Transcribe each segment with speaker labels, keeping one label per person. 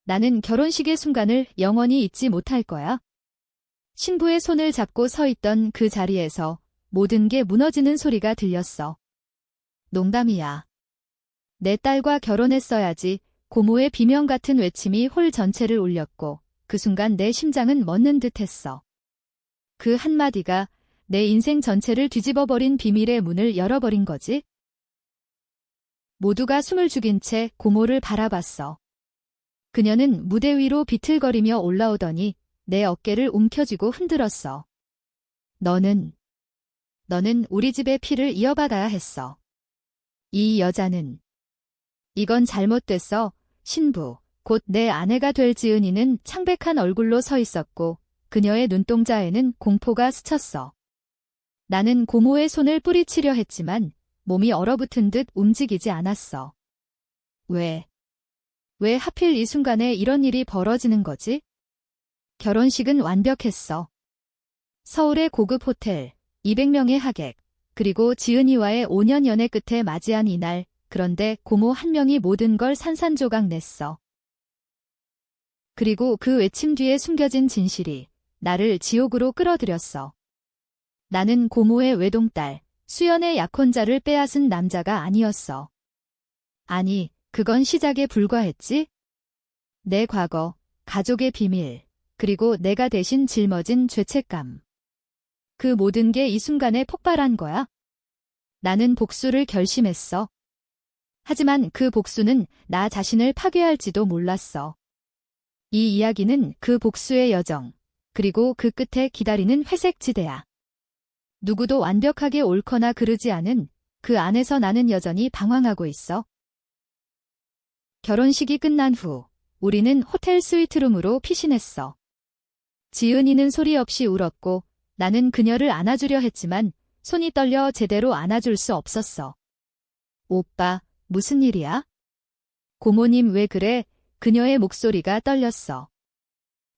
Speaker 1: 나는 결혼식의 순간을 영원히 잊지 못할 거야. 신부의 손을 잡고 서 있던 그 자리에서 모든 게 무너지는 소리가 들렸어. 농담이야. 내 딸과 결혼했어야지. 고모의 비명 같은 외침이 홀 전체를 울렸고 그 순간 내 심장은 멎는 듯했어. 그 한마디가 내 인생 전체를 뒤집어버린 비밀의 문을 열어버린 거지. 모두가 숨을 죽인 채 고모를 바라봤어. 그녀는 무대 위로 비틀거리며 올라오더니 내 어깨를 움켜쥐고 흔들었어. 너는 우리 집의 피를 이어받아야 했어. 이 여자는. 이건 잘못됐어. 신부, 곧 내 아내가 될 지은이는 창백한 얼굴로 서 있었고 그녀의 눈동자에는 공포가 스쳤어. 나는 고모의 손을 뿌리치려 했지만 몸이 얼어붙은 듯 움직이지 않았어. 왜 하필 이 순간에 이런 일이 벌어지는 거지? 결혼식은 완벽했어. 서울의 고급 호텔, 200명의 하객, 그리고 지은이와의 5년 연애 끝에 맞이한 이날, 그런데 고모 한 명이 모든 걸 산산조각 냈어. 그리고 그 외침 뒤에 숨겨진 진실이 나를 지옥으로 끌어들였어. 나는 고모의 외동딸, 수연의 약혼자를 빼앗은 남자가 아니었어. 아니, 그건 시작에 불과했지? 내 과거, 가족의 비밀, 그리고 내가 대신 짊어진 죄책감. 그 모든 게 이 순간에 폭발한 거야. 나는 복수를 결심했어. 하지만 그 복수는 나 자신을 파괴할지도 몰랐어. 이 이야기는 그 복수의 여정, 그리고 그 끝에 기다리는 회색 지대야. 누구도 완벽하게 옳거나 그르지 않은 그 안에서 나는 여전히 방황하고 있어. 결혼식이 끝난 후 우리는 호텔 스위트룸으로 피신했어. 지은이는 소리 없이 울었고 나는 그녀를 안아주려 했지만 손이 떨려 제대로 안아줄 수 없었어. 오빠, 무슨 일이야? 고모님 왜 그래? 그녀의 목소리가 떨렸어.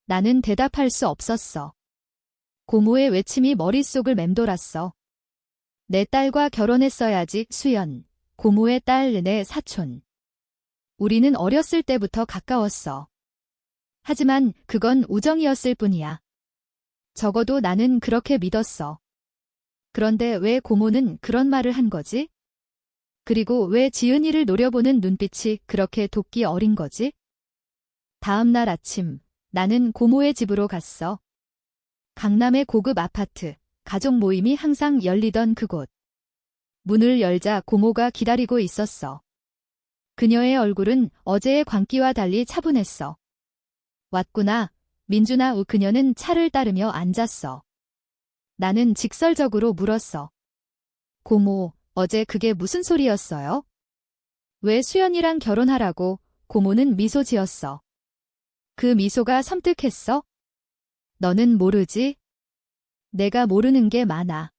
Speaker 1: 나는 대답할 수 없었어. 고모의 외침이 머릿속을 맴돌았어. 내 딸과 결혼했어야지, 수연. 고모의 딸, 내 사촌. 우리는 어렸을 때부터 가까웠어. 하지만 그건 우정이었을 뿐이야. 적어도 나는 그렇게 믿었어. 그런데 왜 고모는 그런 말을 한 거지? 그리고 왜 지은이를 노려보는 눈빛이 그렇게 돕기 어린 거지? 다음 날 아침, 나는 고모의 집으로 갔어. 강남의 고급 아파트, 가족 모임이 항상 열리던 그곳. 문을 열자 고모가 기다리고 있었어. 그녀의 얼굴은 어제의 광기와 달리 차분했어. 왔구나, 민준아. 그녀는 차를 따르며 앉았어. 나는 직설적으로 물었어. 고모, 어제 그게 무슨 소리였어요? 왜 수연이랑 결혼하라고? 고모는 미소 지었어. 그 미소가 섬뜩했어? 너는 모르지? 내가 모르는 게 많아.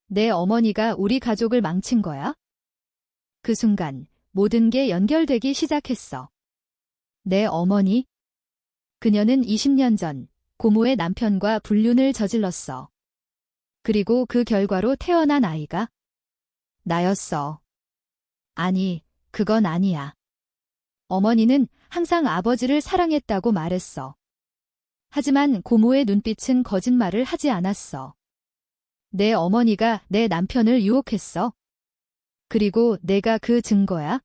Speaker 1: 내 어머니가 우리 가족을 망친 거야? 그 순간 모든 게 연결되기 시작했어. 내 어머니? 그녀는 20년 전 고모의 남편과 불륜을 저질렀어. 그리고 그 결과로 태어난 아이가 나였어. 아니, 그건 아니야. 어머니는 항상 아버지를 사랑했다고 말했어. 하지만 고모의 눈빛은 거짓말을 하지 않았어. 내 어머니가 내 남편을 유혹했어. 그리고 내가 그 증거야.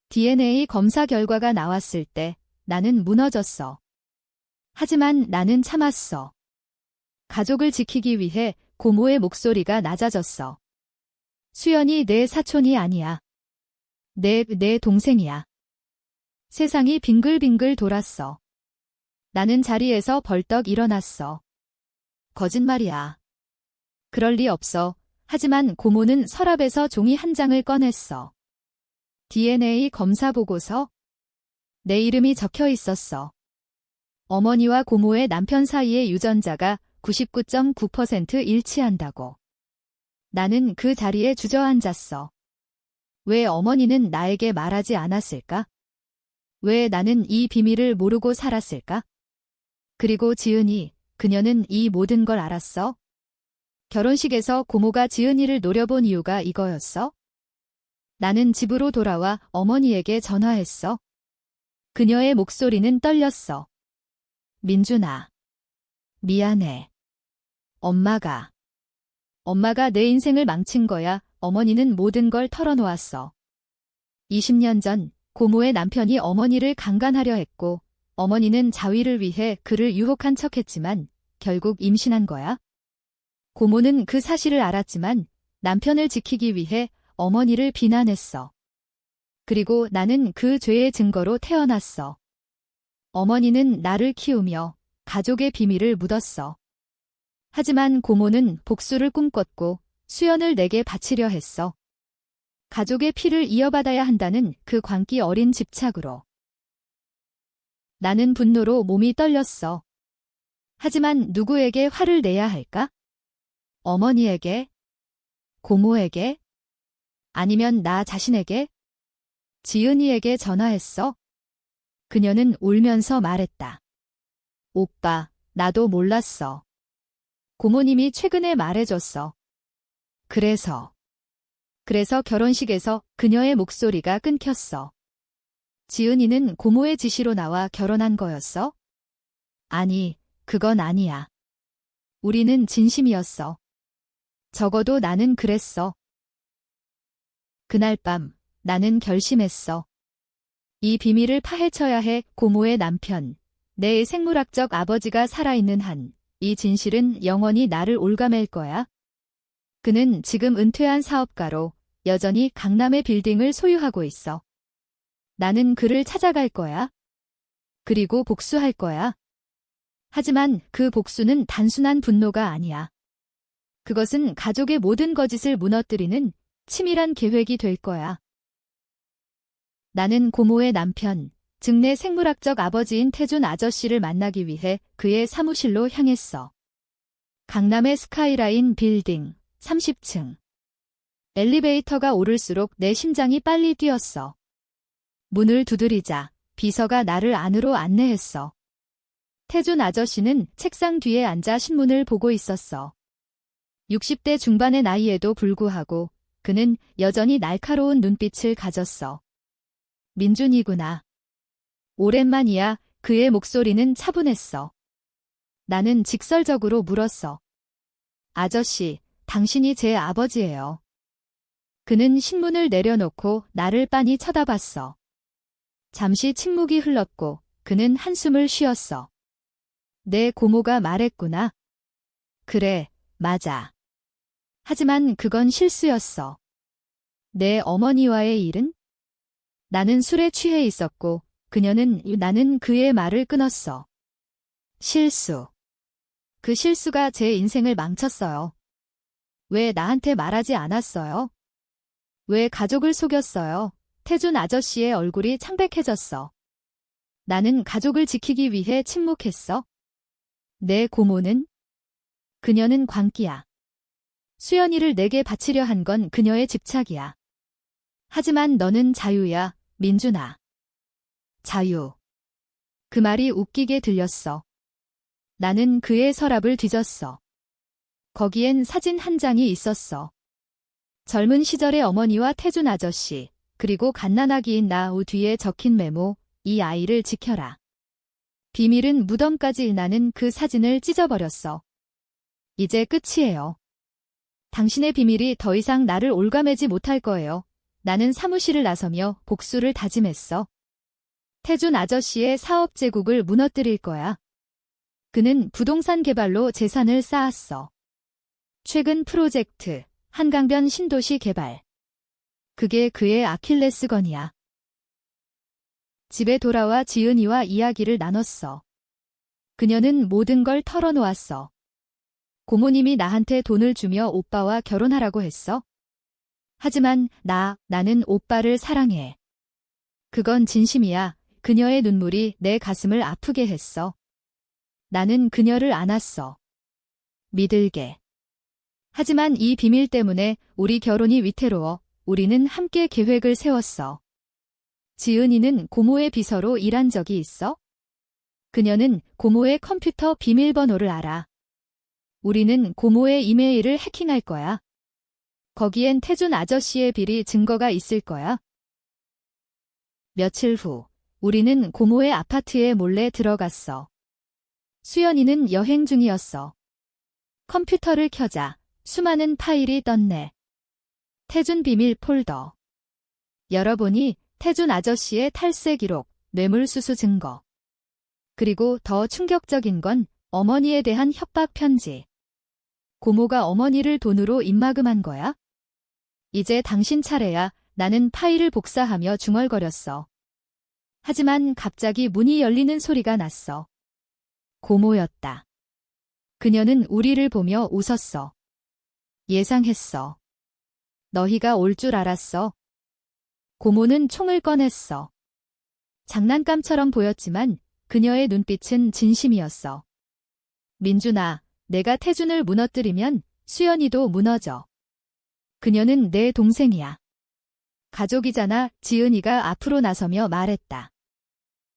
Speaker 1: DNA 검사 결과가 나왔을 때 나는 무너졌어. 하지만 나는 참았어. 가족을 지키기 위해 고모의 목소리가 낮아졌어. 수연이 내 사촌이 아니야. 내 동생이야. 세상이 빙글빙글 돌았어. 나는 자리에서 벌떡 일어났어. 거짓말이야. 그럴 리 없어. 하지만 고모는 서랍에서 종이 한 장을 꺼냈어. DNA 검사 보고서. 내 이름이 적혀 있었어. 어머니와 고모의 남편 사이의 유전자가 99.9% 일치한다고. 나는 그 자리에 주저앉았어. 왜 어머니는 나에게 말하지 않았을까? 왜 나는 이 비밀을 모르고 살았을까? 그리고 지은이, 그녀는 이 모든 걸 알았어? 결혼식에서 고모가 지은이를 노려본 이유가 이거였어? 나는 집으로 돌아와 어머니에게 전화했어. 그녀의 목소리는 떨렸어. 민준아. 미안해. 엄마가 내 인생을 망친 거야. 어머니는 모든 걸 털어놓았어. 20년 전 고모의 남편이 어머니를 강간하려 했고 어머니는 자위를 위해 그를 유혹한 척했지만 결국 임신한 거야. 고모는 그 사실을 알았지만 남편을 지키기 위해 어머니를 비난했어. 그리고 나는 그 죄의 증거로 태어났어. 어머니는 나를 키우며 가족의 비밀을 묻었어. 하지만 고모는 복수를 꿈꿨고 수연을 내게 바치려 했어. 가족의 피를 이어받아야 한다는 그 광기 어린 집착으로. 나는 분노로 몸이 떨렸어. 하지만 누구에게 화를 내야 할까? 어머니에게? 고모에게? 아니면 나 자신에게? 지은이에게 전화했어. 그녀는 울면서 말했다. 오빠, 나도 몰랐어. 고모님이 최근에 말해줬어. 그래서 결혼식에서 그녀의 목소리가 끊겼어. 지은이는 고모의 지시로 나와 결혼한 거였어? 아니, 그건 아니야. 우리는 진심이었어. 적어도 나는 그랬어. 그날 밤, 나는 결심했어. 이 비밀을 파헤쳐야 해. 고모의 남편, 내 생물학적 아버지가 살아있는 한, 이 진실은 영원히 나를 올가맬 거야. 그는 지금 은퇴한 사업가로 여전히 강남의 빌딩을 소유하고 있어. 나는 그를 찾아갈 거야. 그리고 복수할 거야. 하지만 그 복수는 단순한 분노가 아니야. 그것은 가족의 모든 거짓을 무너뜨리는 치밀한 계획이 될 거야. 나는 고모의 남편, 즉 내 생물학적 아버지인 태준 아저씨를 만나기 위해 그의 사무실로 향했어. 강남의 스카이라인 빌딩 30층. 엘리베이터가 오를수록 내 심장이 빨리 뛰었어. 문을 두드리자 비서가 나를 안으로 안내했어. 태준 아저씨는 책상 뒤에 앉아 신문을 보고 있었어. 60대 중반의 나이에도 불구하고 그는 여전히 날카로운 눈빛을 가졌어. 민준이구나. 오랜만이야. 그의 목소리는 차분했어. 나는 직설적으로 물었어. 아저씨, 당신이 제 아버지예요. 그는 신문을 내려놓고 나를 빤히 쳐다봤어. 잠시 침묵이 흘렀고 그는 한숨을 쉬었어. 내 고모가 말했구나. 그래, 맞아. 하지만 그건 실수였어. 내 어머니와의 일은? 나는 술에 취해 있었고 나는 그의 말을 끊었어. 실수. 그 실수가 제 인생을 망쳤어요. 왜 나한테 말하지 않았어요? 왜 가족을 속였어요? 태준 아저씨의 얼굴이 창백해졌어. 나는 가족을 지키기 위해 침묵했어. 내 고모는? 그녀는 광기야. 수연이를 내게 바치려 한 건 그녀의 집착이야. 하지만 너는 자유야, 민준아. 자유. 그 말이 웃기게 들렸어. 나는 그의 서랍을 뒤졌어. 거기엔 사진 한 장이 있었어. 젊은 시절의 어머니와 태준 아저씨, 그리고 갓난아기인 나 뒤에 적힌 메모, 이 아이를 지켜라. 비밀은 무덤까지. 나는 그 사진을 찢어버렸어. 이제 끝이에요. 당신의 비밀이 더 이상 나를 올가매지 못할 거예요. 나는 사무실을 나서며 복수를 다짐했어. 태준 아저씨의 사업 제국을 무너뜨릴 거야. 그는 부동산 개발로 재산을 쌓았어. 최근 프로젝트, 한강변 신도시 개발. 그게 그의 아킬레스건이야. 집에 돌아와 지은이와 이야기를 나눴어. 그녀는 모든 걸 털어놓았어. 고모님이 나한테 돈을 주며 오빠와 결혼하라고 했어. 하지만 나는 오빠를 사랑해. 그건 진심이야. 그녀의 눈물이 내 가슴을 아프게 했어. 나는 그녀를 안았어. 믿을게. 하지만 이 비밀 때문에 우리 결혼이 위태로워. 우리는 함께 계획을 세웠어. 지은이는 고모의 비서로 일한 적이 있어? 그녀는 고모의 컴퓨터 비밀번호를 알아. 우리는 고모의 이메일을 해킹할 거야. 거기엔 태준 아저씨의 비리 증거가 있을 거야. 며칠 후, 우리는 고모의 아파트에 몰래 들어갔어. 수연이는 여행 중이었어. 컴퓨터를 켜자 수많은 파일이 떴네. 태준 비밀 폴더. 열어보니 태준 아저씨의 탈세 기록, 뇌물수수 증거. 그리고 더 충격적인 건 어머니에 대한 협박 편지. 고모가 어머니를 돈으로 입막음한 거야? 이제 당신 차례야. 나는 파일을 복사하며 중얼거렸어. 하지만 갑자기 문이 열리는 소리가 났어. 고모였다. 그녀는 우리를 보며 웃었어. 예상했어. 너희가 올 줄 알았어. 고모는 총을 꺼냈어. 장난감처럼 보였지만 그녀의 눈빛은 진심이었어. 민준아, 내가 태준을 무너뜨리면 수연이도 무너져. 그녀는 내 동생이야. 가족이잖아. 지은이가 앞으로 나서며 말했다.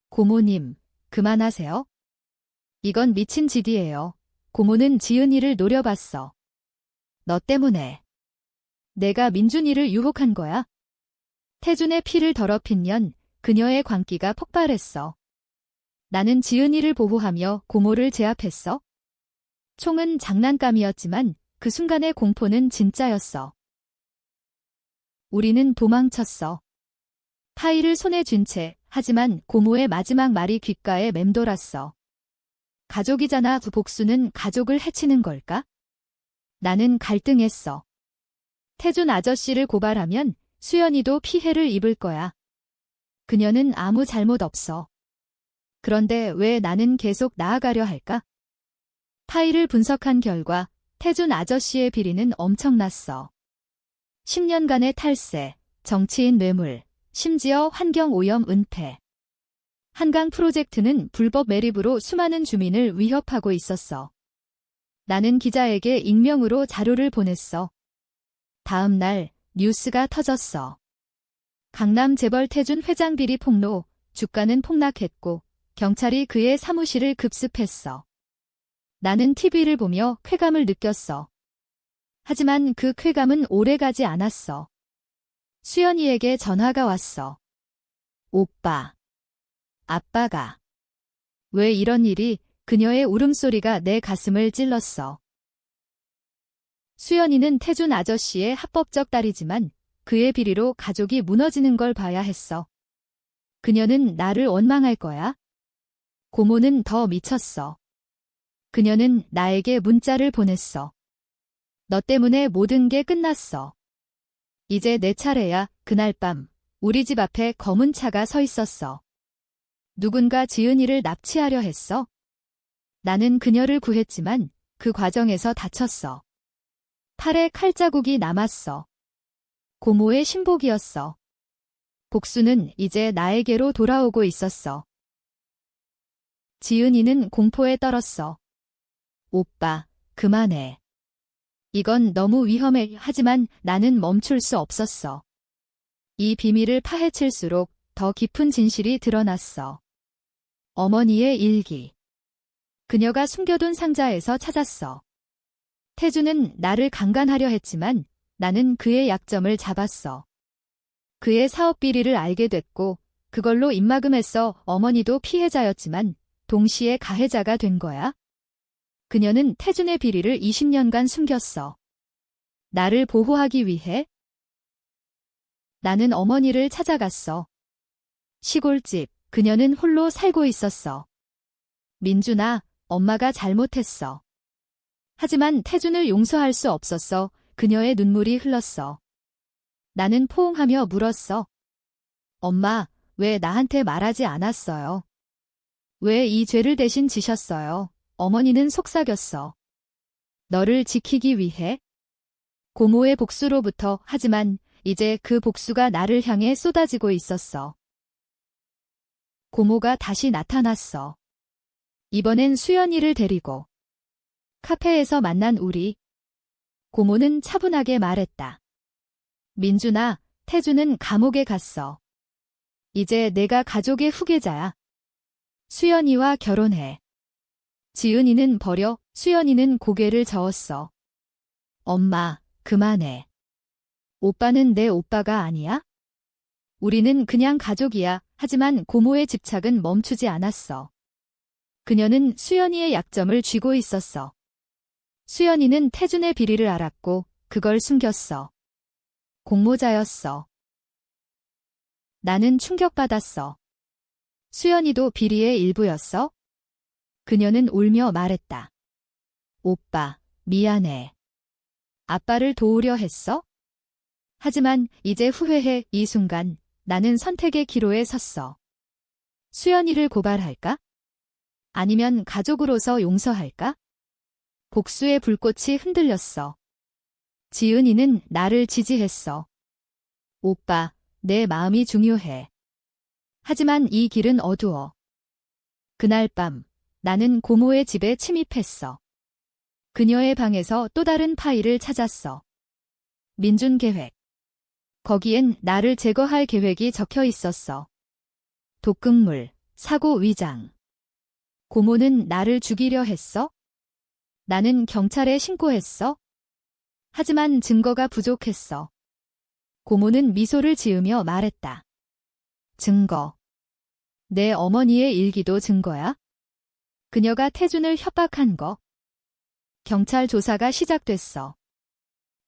Speaker 1: 고모님, 그만하세요. 이건 미친 짓이에요. 고모는 지은이를 노려봤어. 너 때문에. 내가 민준이를 유혹한 거야. 태준의 피를 더럽힌 년, 그녀의 광기가 폭발했어. 나는 지은이를 보호하며 고모를 제압했어. 총은 장난감이었지만 그 순간의 공포는 진짜였어. 우리는 도망쳤어. 파일을 손에 쥔 채, 하지만 고모의 마지막 말이 귓가에 맴돌았어. 가족이잖아. 복수는 가족을 해치는 걸까? 나는 갈등했어. 태준 아저씨를 고발하면 수연이도 피해를 입을 거야. 그녀는 아무 잘못 없어. 그런데 왜 나는 계속 나아가려 할까? 파일을 분석한 결과 태준 아저씨의 비리는 엄청났어. 10년간의 탈세, 정치인 뇌물, 심지어 환경오염 은폐. 한강 프로젝트는 불법 매립으로 수많은 주민을 위협하고 있었어. 나는 기자에게 익명으로 자료를 보냈어. 다음 날 뉴스가 터졌어. 강남 재벌 태준 회장 비리 폭로, 주가는 폭락했고 경찰이 그의 사무실을 급습했어. 나는 TV를 보며 쾌감을 느꼈어. 하지만 그 쾌감은 오래가지 않았어. 수연이에게 전화가 왔어. 오빠. 아빠가. 왜 이런 일이? 그녀의 울음소리가 내 가슴을 찔렀어. 수연이는 태준 아저씨의 합법적 딸이지만 그의 비리로 가족이 무너지는 걸 봐야 했어. 그녀는 나를 원망할 거야. 고모는 더 미쳤어. 그녀는 나에게 문자를 보냈어. 너 때문에 모든 게 끝났어. 이제 내 차례야. 그날 밤 우리 집 앞에 검은 차가 서 있었어. 누군가 지은이를 납치하려 했어. 나는 그녀를 구했지만 그 과정에서 다쳤어. 팔에 칼자국이 남았어. 고모의 신복이었어. 복수는 이제 나에게로 돌아오고 있었어. 지은이는 공포에 떨었어. 오빠, 그만해. 이건 너무 위험해. 하지만 나는 멈출 수 없었어. 이 비밀을 파헤칠수록 더 깊은 진실이 드러났어. 어머니의 일기. 그녀가 숨겨둔 상자에서 찾았어. 태준은 나를 강간하려 했지만 나는 그의 약점을 잡았어. 그의 사업 비리를 알게 됐고 그걸로 입막음했어. 어머니도 피해자였지만 동시에 가해자가 된 거야. 그녀는 태준의 비리를 20년간 숨겼어. 나를 보호하기 위해. 나는 어머니를 찾아갔어. 시골집, 그녀는 홀로 살고 있었어. 민준아, 엄마가 잘못했어. 하지만 태준을 용서할 수 없었어. 그녀의 눈물이 흘렀어. 나는 포옹하며 물었어. 엄마, 왜 나한테 말하지 않았어요? 왜 이 죄를 대신 지셨어요? 어머니는 속삭였어. 너를 지키기 위해? 고모의 복수로부터. 하지만 이제 그 복수가 나를 향해 쏟아지고 있었어. 고모가 다시 나타났어. 이번엔 수연이를 데리고. 카페에서 만난 우리. 고모는 차분하게 말했다. 민준아, 태준은 감옥에 갔어. 이제 내가 가족의 후계자야. 수연이와 결혼해. 지은이는 버려. 수연이는 고개를 저었어. 엄마, 그만해. 오빠는 내 오빠가 아니야? 우리는 그냥 가족이야. 하지만 고모의 집착은 멈추지 않았어. 그녀는 수연이의 약점을 쥐고 있었어. 수연이는 태준의 비리를 알았고 그걸 숨겼어. 공모자였어. 나는 충격받았어. 수연이도 비리의 일부였어? 그녀는 울며 말했다. 오빠, 미안해. 아빠를 도우려 했어? 하지만 이제 후회해. 이 순간 나는 선택의 기로에 섰어. 수연이를 고발할까? 아니면 가족으로서 용서할까? 복수의 불꽃이 흔들렸어. 지은이는 나를 지지했어. 오빠, 내 마음이 중요해. 하지만 이 길은 어두워. 그날 밤, 나는 고모의 집에 침입했어. 그녀의 방에서 또 다른 파일을 찾았어. 민준 계획. 거기엔 나를 제거할 계획이 적혀 있었어. 독극물, 사고 위장. 고모는 나를 죽이려 했어? 나는 경찰에 신고했어? 하지만 증거가 부족했어. 고모는 미소를 지으며 말했다. 증거. 내 어머니의 일기도 증거야? 그녀가 태준을 협박한 거. 경찰 조사가 시작됐어.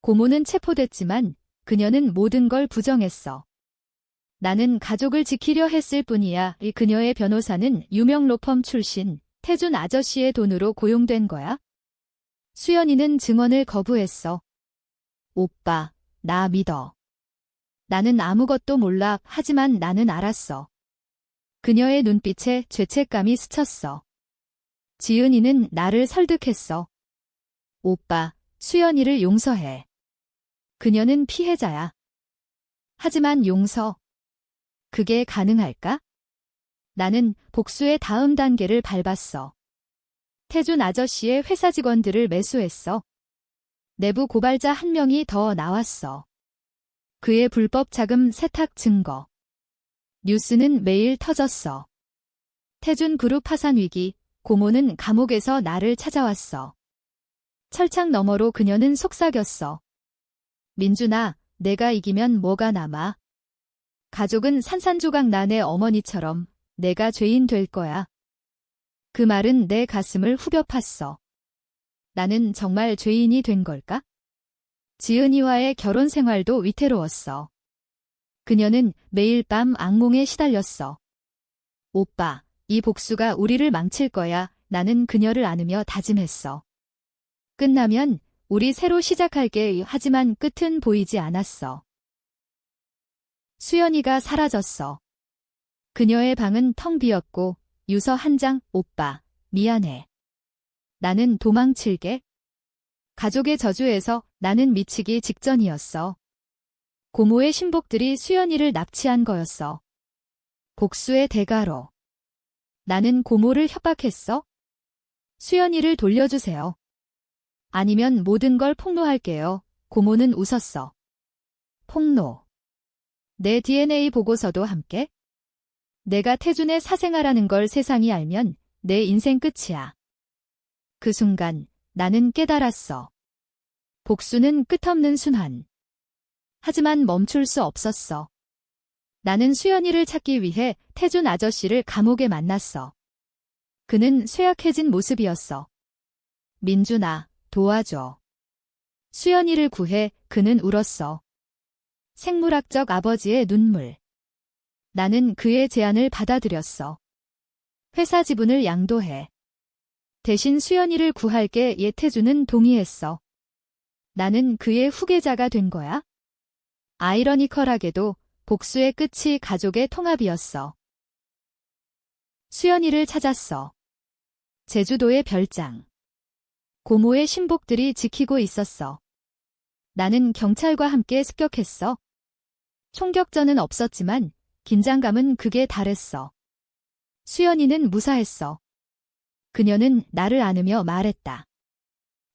Speaker 1: 고모는 체포됐지만 그녀는 모든 걸 부정했어. 나는 가족을 지키려 했을 뿐이야. 이 그녀의 변호사는 유명 로펌 출신 태준 아저씨의 돈으로 고용된 거야? 수연이는 증언을 거부했어. 오빠, 나 믿어. 나는 아무것도 몰라. 하지만 나는 알았어. 그녀의 눈빛에 죄책감이 스쳤어. 지은이는 나를 설득했어. 오빠, 수연이를 용서해. 그녀는 피해자야. 하지만 용서. 그게 가능할까? 나는 복수의 다음 단계를 밟았어. 태준 아저씨의 회사 직원들을 매수했어. 내부 고발자 한 명이 더 나왔어. 그의 불법 자금 세탁 증거. 뉴스는 매일 터졌어. 태준 그룹 파산 위기, 고모는 감옥에서 나를 찾아왔어. 철창 너머로 그녀는 속삭였어. 민준아, 내가 이기면 뭐가 남아? 가족은 산산조각 나. 내 어머니처럼 내가 죄인 될 거야. 그 말은 내 가슴을 후벼 팠어. 나는 정말 죄인이 된 걸까? 지은이와의 결혼 생활도 위태로웠어. 그녀는 매일 밤 악몽에 시달렸어. 오빠, 이 복수가 우리를 망칠 거야. 나는 그녀를 안으며 다짐했어. 끝나면 우리 새로 시작할게. 하지만 끝은 보이지 않았어. 수연이가 사라졌어. 그녀의 방은 텅 비었고 유서 한 장. 오빠, 미안해. 나는 도망칠게. 가족의 저주에서 나는 미치기 직전이었어. 고모의 신복들이 수연이를 납치한 거였어. 복수의 대가로. 나는 고모를 협박했어. 수연이를 돌려주세요. 아니면 모든 걸 폭로할게요. 고모는 웃었어. 폭로. 내 DNA 보고서도 함께? 내가 태준의 사생아라는 걸 세상이 알면 내 인생 끝이야. 그 순간 나는 깨달았어. 복수는 끝없는 순환. 하지만 멈출 수 없었어. 나는 수연이를 찾기 위해 태준 아저씨를 감옥에 만났어. 그는 쇠약해진 모습이었어. 민준아, 도와줘. 수연이를 구해. 그는 울었어. 생물학적 아버지의 눈물. 나는 그의 제안을 받아들였어. 회사 지분을 양도해. 대신 수연이를 구할게. 태준은 동의했어. 나는 그의 후계자가 된 거야? 아이러니컬하게도 복수의 끝이 가족의 통합이었어. 수연이를 찾았어. 제주도의 별장. 고모의 신복들이 지키고 있었어. 나는 경찰과 함께 습격했어. 총격전은 없었지만 긴장감은 극에 달했어. 수연이는 무사했어. 그녀는 나를 안으며 말했다.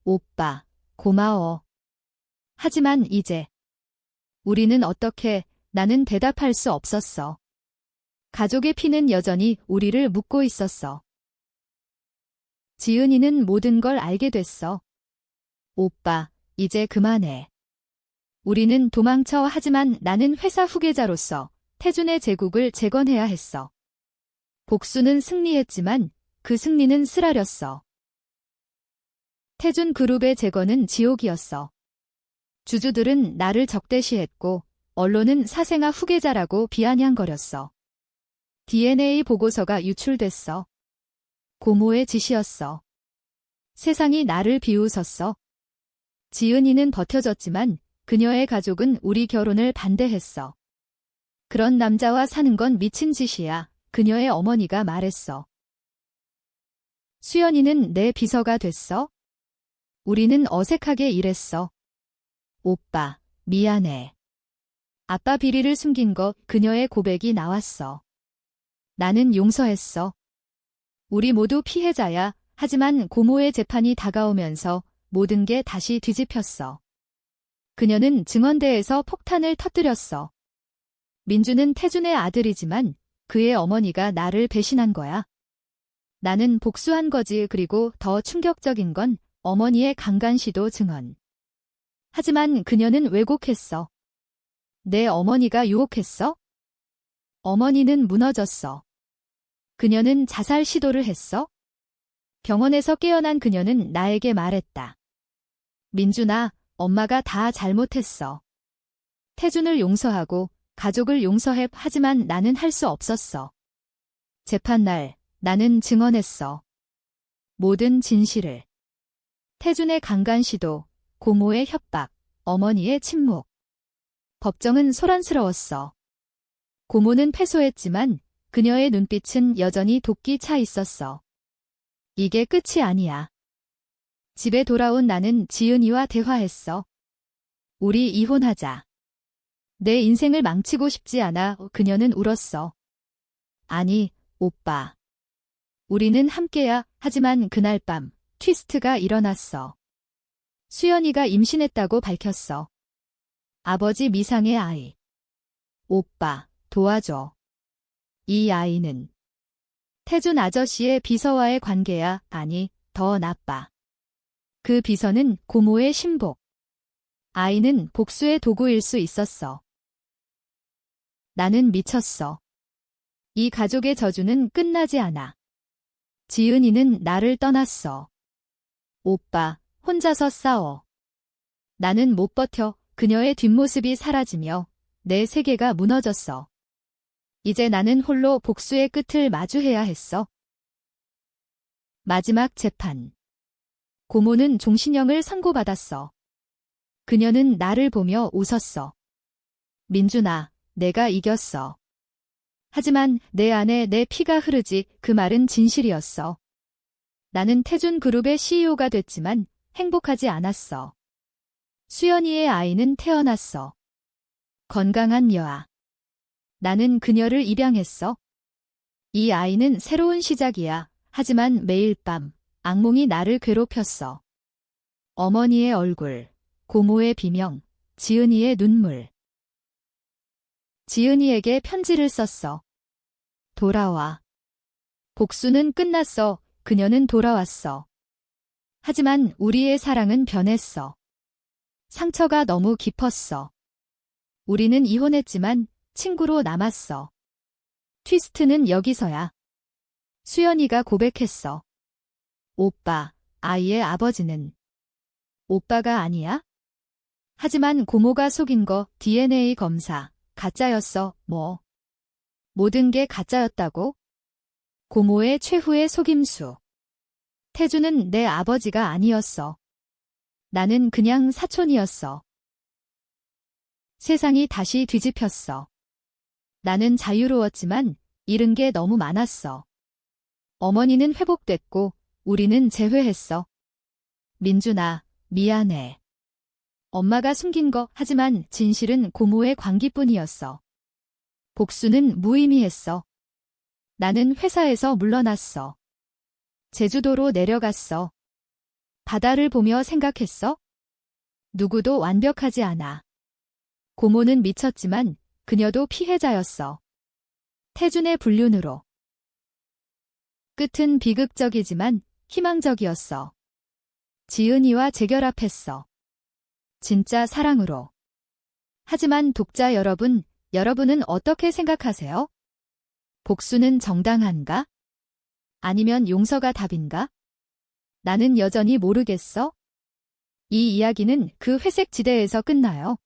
Speaker 1: 오빠, 고마워. 하지만 이제 우리는 어떻게? 나는 대답할 수 없었어. 가족의 피는 여전히 우리를 묶고 있었어. 지은이는 모든 걸 알게 됐어. 오빠, 이제 그만해. 우리는 도망쳐 하지만 나는 회사 후계자로서 태준의 제국을 재건해야 했어. 복수는 승리했지만 그 승리는 쓰라렸어. 태준 그룹의 재건은 지옥이었어. 주주들은 나를 적대시했고 언론은 사생아 후계자라고 비아냥거렸어. DNA 보고서가 유출됐어. 고모의 짓이었어. 세상이 나를 비웃었어. 지은이는 버텨졌지만 그녀의 가족은 우리 결혼을 반대했어. 그런 남자와 사는 건 미친 짓이야. 그녀의 어머니가 말했어. 수연이는 내 비서가 됐어? 우리는 어색하게 일했어. 오빠, 미안해. 아빠 비리를 숨긴 것 그녀의 고백이 나왔어. 나는 용서했어. 우리 모두 피해자야. 하지만 고모의 재판이 다가오면서 모든 게 다시 뒤집혔어. 그녀는 증언대에서 폭탄을 터뜨렸어. 민주는 태준의 아들이지만 그의 어머니가 나를 배신한 거야. 나는 복수한 거지. 그리고 더 충격적인 건 어머니의 강간시도 증언. 하지만 그녀는 왜곡했어. 내 어머니가 유혹했어? 어머니는 무너졌어. 그녀는 자살 시도를 했어? 병원에서 깨어난 그녀는 나에게 말했다. 민준아, 엄마가 다 잘못했어. 태준을 용서하고 가족을 용서해. 하지만 나는 할 수 없었어. 재판날 나는 증언했어. 모든 진실을. 태준의 강간 시도, 고모의 협박, 어머니의 침묵. 법정은 소란스러웠어. 고모는 패소했지만 그녀의 눈빛은 여전히 도끼 차 있었어. 이게 끝이 아니야. 집에 돌아온 나는 지은이와 대화했어. 우리 이혼하자. 내 인생을 망치고 싶지 않아. 그녀는 울었어. 아니, 오빠. 우리는 함께야. 하지만 그날 밤 트위스트가 일어났어. 수연이가 임신했다고 밝혔어. 아버지 미상의 아이. 오빠, 도와줘. 이 아이는 태준 아저씨의 비서와의 관계야. 아니, 더 나빠. 그 비서는 고모의 신복. 아이는 복수의 도구일 수 있었어. 나는 미쳤어. 이 가족의 저주는 끝나지 않아. 지은이는 나를 떠났어. 오빠, 혼자서 싸워. 나는 못 버텨. 그녀의 뒷모습이 사라지며 내 세계가 무너졌어. 이제 나는 홀로 복수의 끝을 마주해야 했어. 마지막 재판. 고모는 종신형을 선고받았어. 그녀는 나를 보며 웃었어. 민준아, 내가 이겼어. 하지만 내 안에 내 피가 흐르지. 그 말은 진실이었어. 나는 태준 그룹의 CEO가 됐지만 행복하지 않았어. 수연이의 아이는 태어났어. 건강한 여아. 나는 그녀를 입양했어. 이 아이는 새로운 시작이야. 하지만 매일 밤 악몽이 나를 괴롭혔어. 어머니의 얼굴, 고모의 비명, 지은이의 눈물. 지은이에게 편지를 썼어. 돌아와. 복수는 끝났어. 그녀는 돌아왔어. 하지만 우리의 사랑은 변했어. 상처가 너무 깊었어. 우리는 이혼했지만 친구로 남았어. 트위스트는 여기서야. 수연이가 고백했어. 오빠, 아이의 아버지는 오빠가 아니야? 하지만 고모가 속인 거 DNA 검사, 가짜였어. 뭐? 모든 게 가짜였다고? 고모의 최후의 속임수. 태주는 내 아버지가 아니었어. 나는 그냥 사촌이었어. 세상이 다시 뒤집혔어. 나는 자유로웠지만 잃은 게 너무 많았어. 어머니는 회복됐고 우리는 재회했어. 민준아, 미안해. 엄마가 숨긴 거. 하지만 진실은 고모의 광기뿐이었어. 복수는 무의미했어. 나는 회사에서 물러났어. 제주도로 내려갔어. 바다를 보며 생각했어. 누구도 완벽하지 않아. 고모는 미쳤지만 그녀도 피해자였어. 태준의 불륜으로. 끝은 비극적이지만 희망적이었어. 지은이와 재결합했어. 진짜 사랑으로. 하지만 독자 여러분, 여러분은 어떻게 생각하세요? 복수는 정당한가? 아니면 용서가 답인가? 나는 여전히 모르겠어. 이 이야기는 그 회색 지대에서 끝나요.